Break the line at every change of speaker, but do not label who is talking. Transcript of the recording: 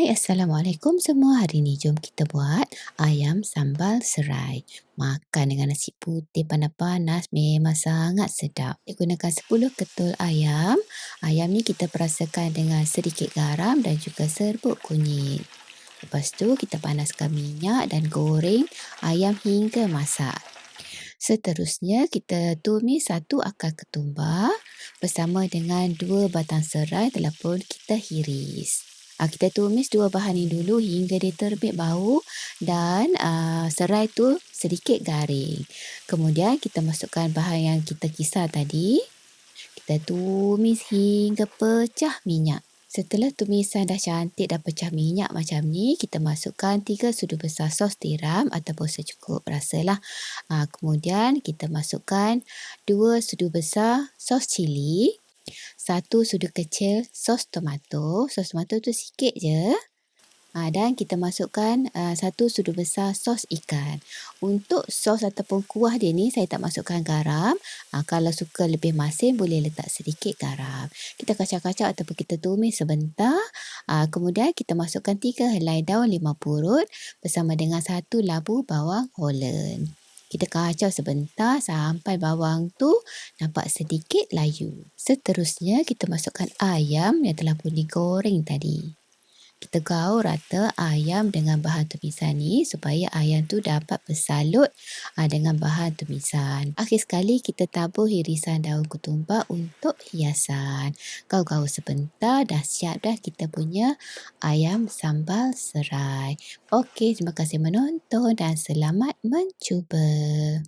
Hai, Assalamualaikum semua. Hari ni jom kita buat ayam sambal serai. Makan dengan nasi putih panas-panas memang sangat sedap. Kita gunakan 10 ketul ayam. Ayam ni kita perasakan dengan sedikit garam dan juga serbuk kunyit. Lepas tu kita panaskan minyak dan goreng ayam hingga masak. Seterusnya kita tumis 1 akar ketumbar bersama dengan 2 batang serai telah pun kita hiris. Kita tumis 2 bahan ni dulu hingga dia terbit bau dan serai tu sedikit garing. Kemudian kita masukkan bahan yang kita kisar tadi. Kita tumis hingga pecah minyak. Setelah tumisan dah cantik, dah pecah minyak macam ni, kita masukkan 3 sudu besar sos tiram ataupun secukup rasalah. Kemudian kita masukkan 2 sudu besar sos cili, 1 sudu kecil sos tomato. Sos tomato tu sikit je. Dan kita masukkan 1 sudu besar sos ikan. Untuk sos ataupun kuah dia ni saya tak masukkan garam. Kalau suka lebih masin boleh letak sedikit garam. Kita kacau-kacau ataupun kita tumis sebentar. Kemudian kita masukkan 3 helai daun 5 purut bersama dengan 1 labu bawang Holland. Kita kacau sebentar sampai bawang tu nampak sedikit layu. Seterusnya kita masukkan ayam yang telah pun digoreng tadi. Kita gaul rata ayam dengan bahan tumisan ni supaya ayam tu dapat bersalut dengan bahan tumisan. Akhir sekali kita tabur hirisan daun ketumbar untuk hiasan. Gaul-gaul sebentar, dah siap dah kita punya ayam sambal serai. Okey, terima kasih menonton dan selamat mencuba.